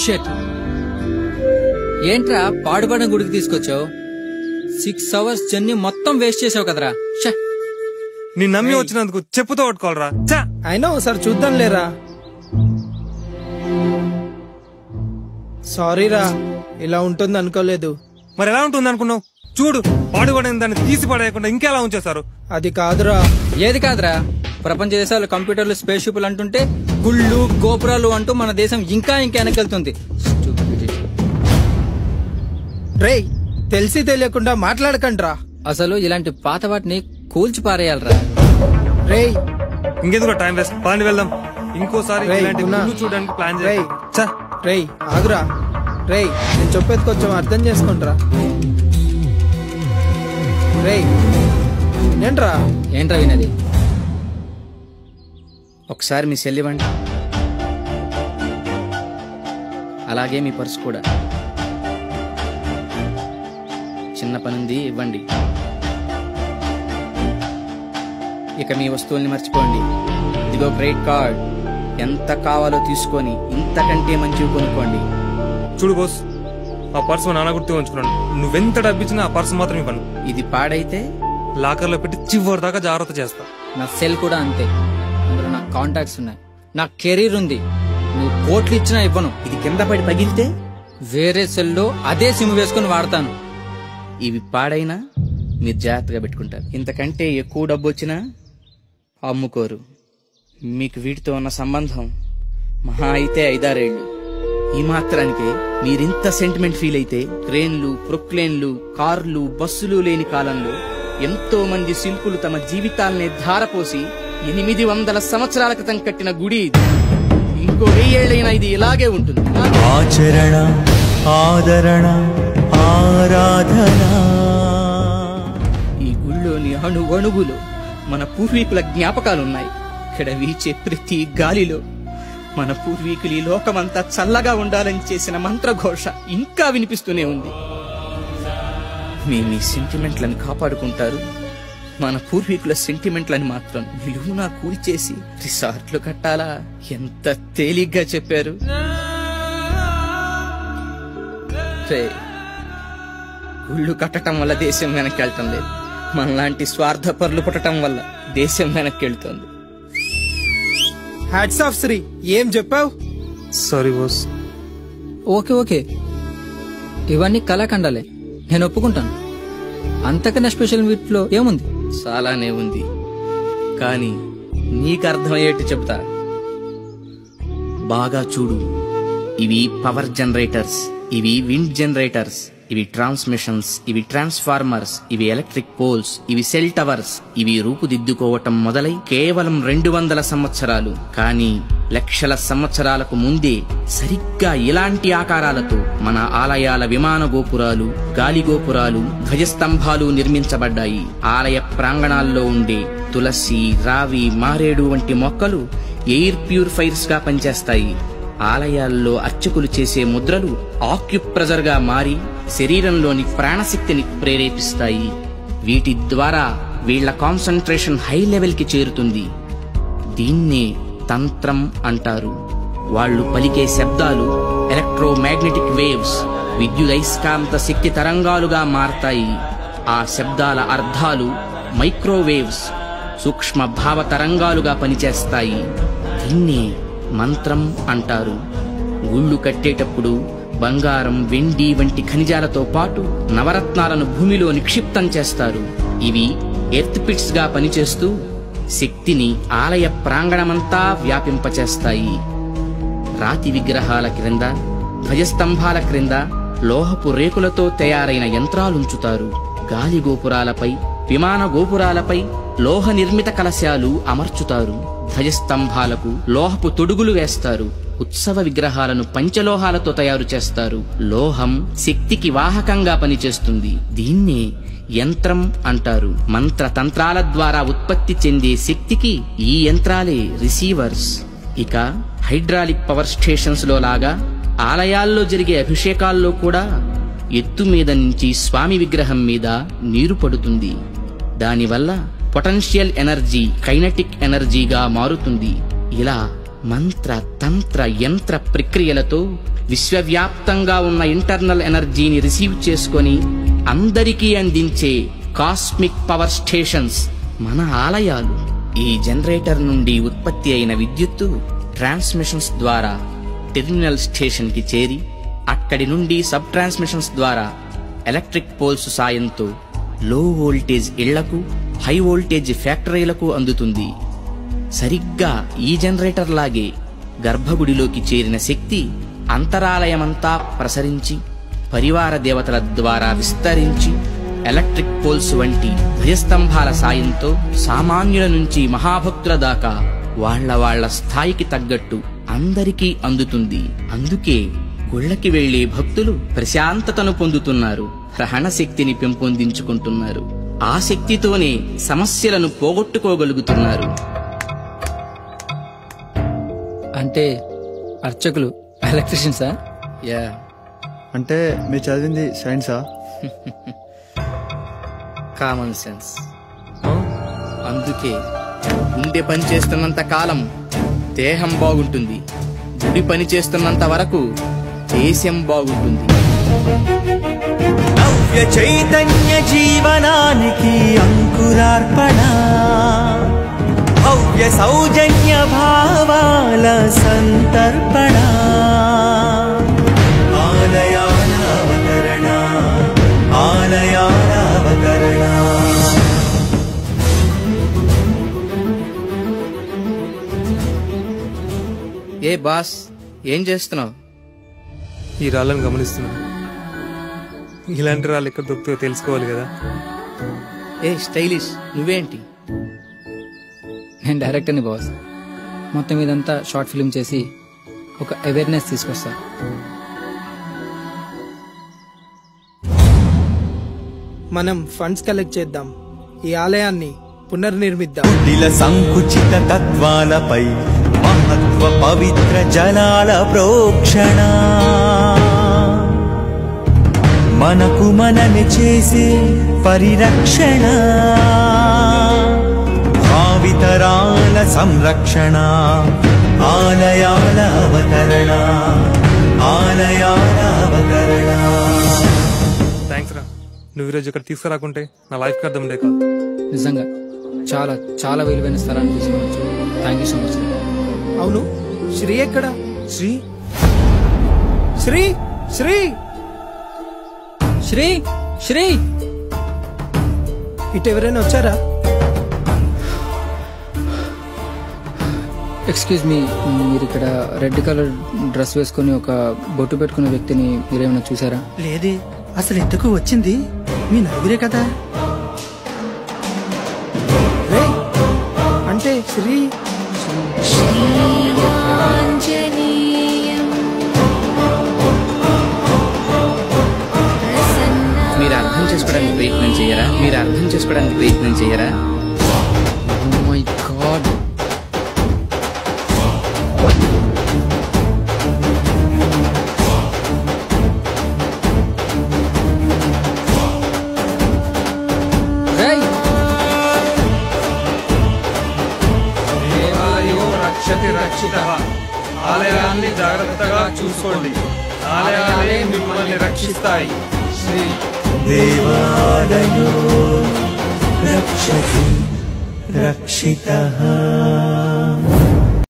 Shit. ఏంట్రా పాడుపడిన గుడికి తీసుకొచ్చావు? 6 hours జర్నీ మొత్తం వేస్ట్ చేసావు కదరా. నీ నమ్మి వచ్చినందుకు చెప్పుతో పట్టుకోవాలరా. అయినా ఒకసారి చూద్దాం లేరా. సారీరా, ఇలా ఉంటుంది అనుకోలేదు. మరి ఎలా ఉంటుంది అనుకున్నావు? చూడు, పాడుపడిన దాన్ని తీసి పడేయకుండా ఇంకెలా ఉంచేశారు. అది కాదురా. ఏది కాదురా? ప్రపంచ దేశాలు కంప్యూటర్లు, స్పేస్ షిప్లు అంటుంటే గుళ్ళు గోపురాలు అంటూ మన దేశం ఇంకా వెనకెళ్తుంది. రేయ్, తెలిసి తెలియకుండా మాట్లాడకండ్రా. అసలు ఇలాంటి పాత వాటిని కూల్చి పారేయాలరా. రేయ్, ఇంకెందుకు టైం వేస్ట్, పని వెళ్దాం. ఇంకోసారి ఇలాంటి గుళ్ళు చూడడానికి ప్లాన్ చేయి. రేయ్ ఆగురా. రేయ్, నేను చెప్పేది కొంచెం అర్థం చేసుకుంట్రా. రేయ్ ఏంట్రా? ఏంట్రా వినది? ఒకసారి మీ సెల్ ఇవ్వండి, అలాగే మీ పర్సు కూడా. చిన్న పనుంది, ఇవ్వండి. ఇక మీ వస్తువుల్ని మర్చిపోండి. ఇదిగో క్రెడిట్ కార్డ్, ఎంత కావాలో తీసుకొని ఇంతకంటే మంచివి కొనుక్కోండి. చూడు బాస్, ఆ పర్సు నాన్న గుర్తు ఉంచుకున్నాను. నువ్వెంత డబ్బిచ్చినా ఆ పర్సు మాత్రం ఇవ్వను. ఇది పాడైతే లాకర్ లో పెట్టి చివరి దాకా జాగ్రత్త చేస్తా. నా సెల్ కూడా అంతే, అందులో నా కాంటాక్ట్స్ ఉన్నాయి, నా కెరీర్ ఉంది. నువ్వు కోట్లు ఇచ్చినా ఇవ్వను. ఇది కింద పడి పగిలితే వేరే సెల్లో అదే సిమ్ వేసుకుని వాడతాను. ఇవి పాడైనా మీరు జాగ్రత్తగా పెట్టుకుంటారు. ఇంతకంటే ఎక్కువ డబ్బు వచ్చినా అమ్ముకోరు. మీకు వీటితో ఉన్న సంబంధం మహా అయితే 5-6 ఏళ్ళు. ఈ మాత్రానికే మీరింత సెంటిమెంట్ ఫీల్ అయితే, ట్రైన్లు, ప్రొక్లేన్లు, కార్లు, బస్సులు లేని కాలంలో ఎంతో మంది శిల్పులు తమ జీవితాల్ని ధారపోసి 800 సంవత్సరాల క్రితం కట్టిన గుడి ఇది. ఇంకో 1000 ఏళ్ళైనా ఇది ఇలాగే ఉంటుంది. ఆచరణ, ఆదరణ, ఆరాధన. ఈ గుళ్ళోని అణువణువులో మన పూర్వీకుల జ్ఞాపకాలున్నాయి. ఇక్కడ వీచే ప్రతి గాలిలో మన పూర్వీకులు ఈ లోకమంతా చల్లగా ఉండాలని చేసిన మంత్రఘోష ఇంకా వినిపిస్తూనే ఉంది. మేము ఈ సెంటిమెంట్లను కాపాడుకుంటారు, మన పూర్వీకుల సెంటిమెంట్లని మాత్రం నిలువునా కూల్చేసి రిసార్ట్లు కట్టాలా? ఎంత తేలిగ్గా చెప్పారు. గుళ్ళు కట్టడం వల్ల దేశం వెనక్కి వెళ్ళటం లేదు, మనలాంటి స్వార్థపరులు పుట్టడం వల్ల దేశం వెనక్కి వెళ్తుంది. హ్యాట్స్ ఆఫ్ శ్రీ, ఏం చెప్పావు? Sorry boss. ఓకే ఓకే, ఇవన్నీ కళాఖండాలే, నేను ఒప్పుకుంటాను. అంతకన్నా స్పెషల్ వీటిలో ఏముంది? చాలానే ఉంది, కానీ నీకు అర్థమయ్యేట్టు చెప్తా. బాగా చూడు, ఇవి పవర్ జనరేటర్స్, ఇవి విండ్ జనరేటర్స్, ఇవి ట్రాన్స్మిషన్స్, ఇవి ట్రాన్స్ఫార్మర్స్, ఇవి ఎలక్ట్రిక్ పోల్స్, ఇవి సెల్ టవర్స్. ఇవి రూపుదిద్దుకోవటం మొదలై కేవలం 200 సంవత్సరాలు, కానీ లక్షల సంవత్సరాలకు ముందే సరిగ్గా ఇలాంటి ఆకారాలతో మన ఆలయాల విమాన గోపురాలు, గాలి గోపురాలు, ధ్వజస్తంభాలు నిర్మించబడ్డాయి. ఆలయ ప్రాంగణాల్లో ఉండే తులసి, రావి, మారేడు వంటి మొక్కలు ఎయిర్ ప్యూరిఫైర్స్ గా పనిచేస్తాయి. ఆలయాల్లో అర్చకులు చేసే ముద్రలు ఆక్యుప్రెజర్ గా మారి శరీరంలోని ప్రాణశక్తిని ప్రేరేపిస్తాయి. వీటి ద్వారా వీళ్ల కాన్సంట్రేషన్ హై లెవెల్ కి చేరుతుంది. దీన్నే తంత్రం అంటారు. వాళ్ళు పలికే శబ్దాలు ఎలక్ట్రోమాగ్నెటిక్ వేవ్స్, విద్యుదయస్కాంత శక్తి తరంగాలుగా మారతాయి. ఆ శబ్దాల అర్థాలు మైక్రోవేవ్స్, సూక్ష్మ భావ తరంగాలుగా పనిచేస్తాయి. దీన్నే మంత్రం అంటారు. గుళ్ళు కట్టేటప్పుడు బంగారం, వెండి వంటి ఖనిజాలతో పాటు నవరత్నాలను భూమిలో నిక్షిప్తం చేస్తారు. ఇవి ఎర్త్ పిట్స్ గా పనిచేస్తూ శక్తిని ఆలయ ప్రాంగణమంతా వ్యాపింపచేస్తాయి. రాతి విగ్రహాల క్రింద, ధ్వజస్తంభాల క్రింద లోహపు రేకులతో తయారైన యంత్రాలుంచుతారు. గాలి గోపురాలపై, విమాన గోపురాలపై లోహ నిర్మిత కలశాలు అమర్చుతారు. ధ్వజస్తంభాలకు లోహపు తొడుగులు వేస్తారు. ఉత్సవ విగ్రహాలను పంచలోహాలతో తయారు చేస్తారు. లోహం శక్తికి వాహకంగా పనిచేస్తుంది. దీన్నే యంత్రం అంటారు. మంత్రతంత్రాల ద్వారా ఉత్పత్తి చెందే శక్తికి ఈ యంత్రాలే రిసీవర్స్. ఇక హైడ్రాలిక్ పవర్ స్టేషన్స్ లో లాగా ఆలయాల్లో జరిగే అభిషేకాల్లో కూడా ఎత్తు మీద నుంచి స్వామి విగ్రహం మీద నీరు పడుతుంది. దానివల్ల పొటెన్షియల్ ఎనర్జీ కైనటిక్ ఎనర్జీగా మారుతుంది. ఇలా మంత్ర తంత్ర యంత్ర ప్రక్రియలతో విశ్వవ్యాప్తంగా ఉన్న ఇంటర్నల్ ఎనర్జీని రిసీవ్ చేసుకొని అందరికీ అందించే కాస్మిక్ పవర్ స్టేషన్స్ మన ఆలయాలు. ఈ జనరేటర్ నుండి ఉత్పత్తి అయిన విద్యుత్తు ట్రాన్స్మిషన్స్ ద్వారా టెర్మినల్ స్టేషన్ కి చేరి అక్కడి నుండి సబ్ ట్రాన్స్మిషన్స్ ద్వారా ఎలక్ట్రిక్ పోల్స్ సాయంతో లో వోల్టేజ్ ఇళ్లకు, హై వోల్టేజ్ ఫ్యాక్టరీలకు అందుతుంది. సరిగ్గా ఈ జనరేటర్ లాగే గర్భగుడిలోకి చేరిన శక్తి అంతరాలయమంతా ప్రసరించి పరివార దేవతల ద్వారా విస్తరించి ఎలక్ట్రిక్ పోల్స్ వంటి ధ్వజస్తంభాల సాయంతో సామాన్యుల నుంచి మహాభక్తుల దాకా వాళ్ళ స్థాయికి తగ్గట్టు అందరికీ అందుతుంది. అందుకే గుళ్ళకి వెళ్లే భక్తులు ప్రశాంతతను పొందుతున్నారు, గ్రహణ శక్తిని పెంపొందించుకుంటున్నారు. ఆ శక్తితోనే సమస్యలను పోగొట్టుకోగలుగుతున్నారు. అంటే అర్చకులు ఎలక్ట్రీషియన్సా? యా. అంటే మీరు చదివింది సైన్సా? Common sense. అందుకే గుండె పని చేస్తున్నంత కాలం దేహం బాగుంటుంది, గుడి పని చేస్తున్నంత వరకు దేశం బాగుంటుంది. నవ్య చైతన్య జీవనానికి అంకురార్పణ, భవ్య సౌజన్య భావాల సంతర్పణ, ఆలయాల అవతరణ, ఆలయాల అవతరణ. ఏ బాస్, ఏం చేస్తున్నావు? ఈ రాళ్ళను గమనిస్తున్నా. ఇలాంటి రాళ్ళు ఎక్కడ దొరుకుతాయో తెలుసుకోవాలి కదా. ఏ స్టైలిష్, నువ్వేంటి? నేను డైరెక్టర్ని బాస్. మొత్తం ఇదంతా షార్ట్ ఫిల్మ్ చేసి ఒక అవేర్నెస్ తీసుకొస్తా. మనం ఫండ్స్ కలెక్ట్ చేద్దాం, ఈ ఆలయాన్ని పునర్నిర్మిద్దాం. కుటిల సంకుచిత తత్వాలపై మహత్వ పవిత్ర జలాల ప్రోక్షణ, మనకు మనని చేసే పరిరక్షణ, భావితరాల సంరక్షణ, ఆలయాల అవతరణ, ఆలయాల అవతరణ. థ్యాంక్స్ రా, నువ్వు ఈరోజు ఇక్కడ తీసుకురాకుంటే నా లైఫ్కి అర్థం ఉండే కాదు. నిజంగా చాలా చాలా విలువైన స్థలాన్ని తీసుకోవచ్చు. Thank you so much. అవును, శ్రీ ఎక్కడ? శ్రీ శ్రీ శ్రీ శ్రీ శ్రీ ఇటు ఎవరైనా వచ్చారా? ఎక్స్క్యూజ్ మీ, మీరు ఇక్కడ రెడ్ కలర్ డ్రెస్ వేసుకుని ఒక బొట్టు పెట్టుకున్న వ్యక్తిని మీరేమైనా చూసారా? లేదే, అసలు ఎందుకు వచ్చింది? మీ నలుగురే కదా. రేయ్, అంటే శ్రీ మీరు అర్థం చేసుకోవడానికి ప్రయత్నం చేయరా? మీరు అర్థం చేసుకోవడానికి ప్రయత్నం చేయరా? Oh my God. ఆలయాన్ని జాగ్రత్తగా చూసుకోండి, ఆలయాలే మిమ్మల్ని రక్షిస్తాయి. శ్రీ దేవాలయో రక్షతి రక్షితః.